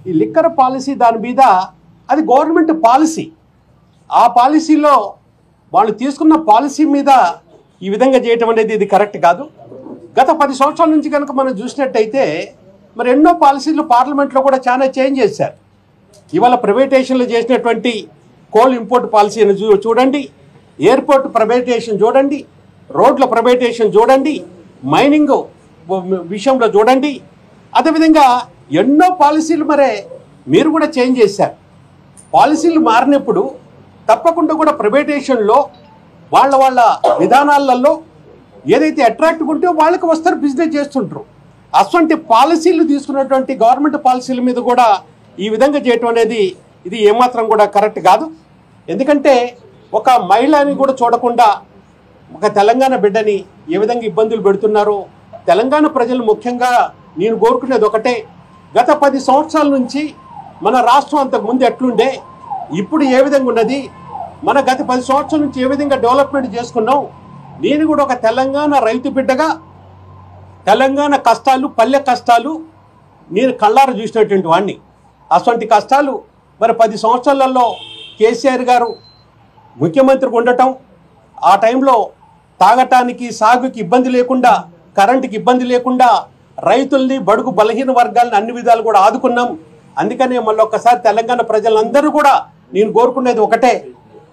ఈ liquor policy దాని మీద అది గవర్నమెంట్ పాలసీ. ఆ పాలసీలో వాళ్ళు తీసుకున్న పాలసీ మీద ఈ విధంగా చేయటం అనేది ఇది కరెక్ట్ కాదు. గత 10 సంవత్సరాల నుంచి కనుక మనం చూసినట్టయితే మరి ఎన్నో పాలసీలు పార్లమెంట్లో కూడా చాలా చేంజ్ చేశారు. ఇవాళ ప్రైవేటేషన్లు చేసినటువంటి కోల్ ఇంపోర్ట్ పాలసీని చూడండి, ఎయిర్పోర్ట్ ప్రైవేటేషన్ చూడండి, రోడ్ల ప్రైవేటేషన్ చూడండి, మైనింగ్ విషయంలో చూడండి. అదేవిధంగా ఎన్నో పాలసీలు మరే మీరు కూడా చేంజ్ చేశారు. పాలసీలు మారినప్పుడు తప్పకుండా కూడా ప్రైవేటేషన్లో వాళ్ళ విధానాలలో ఏదైతే అట్రాక్టివ్ ఉంటే వాళ్ళకి వస్తారు, బిజినెస్ చేస్తుంటారు. అటువంటి పాలసీలు తీసుకున్నటువంటి గవర్నమెంట్ పాలసీల మీద కూడా ఈ విధంగా చేయటం అనేది ఇది ఏమాత్రం కూడా కరెక్ట్ కాదు. ఎందుకంటే ఒక మహిళని కూడా చూడకుండా ఒక తెలంగాణ బిడ్డని ఏ విధంగా ఇబ్బందులు పెడుతున్నారో తెలంగాణ ప్రజలు ముఖ్యంగా నేను కోరుకునేది ఒకటే, గత 10 సంవత్సరాల నుంచి మన రాష్ట్రం అంతకుముందు ఎట్లుండే, ఇప్పుడు ఏ విధంగా ఉన్నది, మన గత 10 సంవత్సరాల నుంచి ఏ విధంగా డెవలప్మెంట్ చేసుకున్నాం. నేను కూడా ఒక తెలంగాణ రైతు బిడ్డగా తెలంగాణ కష్టాలు, పల్లె కష్టాలు నేను కళ్ళారా చూసినటువంటి వాడిని. అటువంటి కష్టాలు మరి 10 సంవత్సరాలలో కేసీఆర్ గారు ముఖ్యమంత్రికి ఉండటం, ఆ టైంలో తాగటానికి సాగుకి ఇబ్బంది లేకుండా, కరెంటుకి ఇబ్బంది లేకుండా రైతుల్ని, బడుగు బలహీన వర్గాలను అన్ని విధాలు కూడా ఆదుకున్నాం. అందుకనే మళ్ళీ ఒక్కసారి తెలంగాణ ప్రజలందరూ కూడా నేను కోరుకునేది ఒకటే,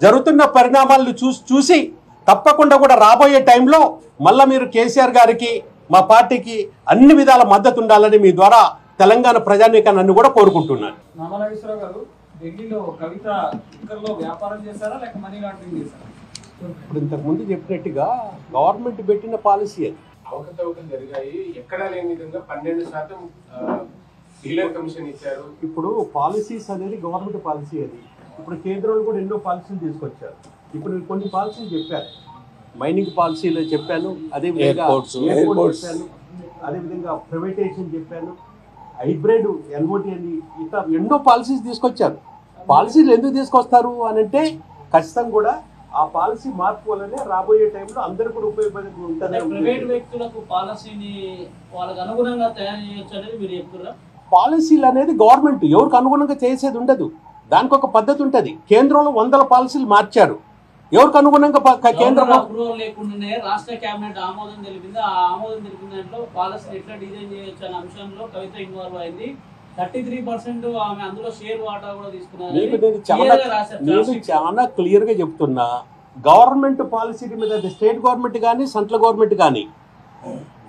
జరుగుతున్న పరిణామాలను చూసి తప్పకుండా కూడా రాబోయే టైంలో మళ్ళీ మీరు కేసీఆర్ గారికి, మా పార్టీకి అన్ని విధాల మద్దతు ఉండాలని మీ ద్వారా తెలంగాణ ప్రజానీకాన్ని కూడా కోరుకుంటున్నాను. నామనాగేశ్వరరావు గారు, ఢిల్లీలో కవిత లిక్కర్లో వ్యాపారం చేశారా లేక మనీ లాండరింగ్ చేశారా? ఇప్పుడు ఇంతకుముందు చెప్పినట్టుగా గవర్నమెంట్ పెట్టిన పాలసీ అది. అవకతవకలు జరిగాయి, ఎక్కడా లేని విధంగా 12% డీలర్ కమిషన్ ఇచ్చారు. ఇప్పుడు పాలసీస్ అనేది గవర్నమెంట్ పాలసీ అది. ఇప్పుడు కేంద్రంలో కూడా ఎన్నో పాలసీలు తీసుకొచ్చారు. ఇప్పుడు కొన్ని పాలసీలు చెప్పారు, మైనింగ్ పాలసీలు చెప్పాను, అదేవిధంగా ఎయిర్పోర్ట్ చెప్పాను, అదేవిధంగా ప్రైవేటేషన్ చెప్పాను, హైబ్రిడ్ ఎన్ఓటి అని ఇట్లా ఎన్నో పాలసీస్ తీసుకొచ్చారు. పాలసీలు ఎందుకు తీసుకొస్తారు అని అంటే ఖచ్చితంగా కూడా ఆ పాలసీ మార్పు వల్లనే రాబోయే టైంలో అందరూ కూడా ఉపయోగపడి ఉంటుంది. ప్రైవేట్ వ్యక్తులకు పాలసీని వాళ్ళకి అనుగుణంగా తయారు చేయొచ్చు అనేది మీరు చెప్తున్నారు. పాలసీలు అనేది గవర్నమెంట్ ఎవరికి అనుగుణంగా చేసేది ఉండదు, దానికి ఒక పద్ధతి ఉంటుంది. కేంద్రంలో 100 పాలసీలు మార్చారు, ఎవరికి అనుగుణంగా కేంద్రం అప్రూవల్ లేకుండానే రాష్ట్ర కేబినెట్ ఆమోదం తెలిపింది. ఆ ఆమోదం తెలిపిన దాంట్లో పాలసీని ఎట్లా డిజైన్ చేయొచ్చు అనే అంశంలో కవిత ఇన్వాల్వ్ అయింది. 33% ఆమె అందులో షేర్ వాటా కూడా తీసుకున్నారు. నేను చాలా క్లియర్ గా చెప్తున్నా, గవర్నమెంట్ పాలసీ మీద స్టేట్ గవర్నమెంట్ కానీ సెంట్రల్ గవర్నమెంట్ కానీ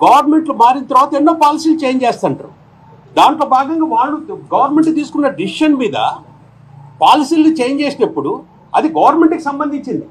గవర్నమెంట్లు మారిన తర్వాత ఎన్నో పాలసీలు చేంజ్ చేస్తుంటారు. దాంట్లో భాగంగా వాళ్ళు గవర్నమెంట్ తీసుకున్న డిసిషన్ మీద పాలసీలు చేంజ్ చేసినప్పుడు అది గవర్నమెంట్కి సంబంధించింది.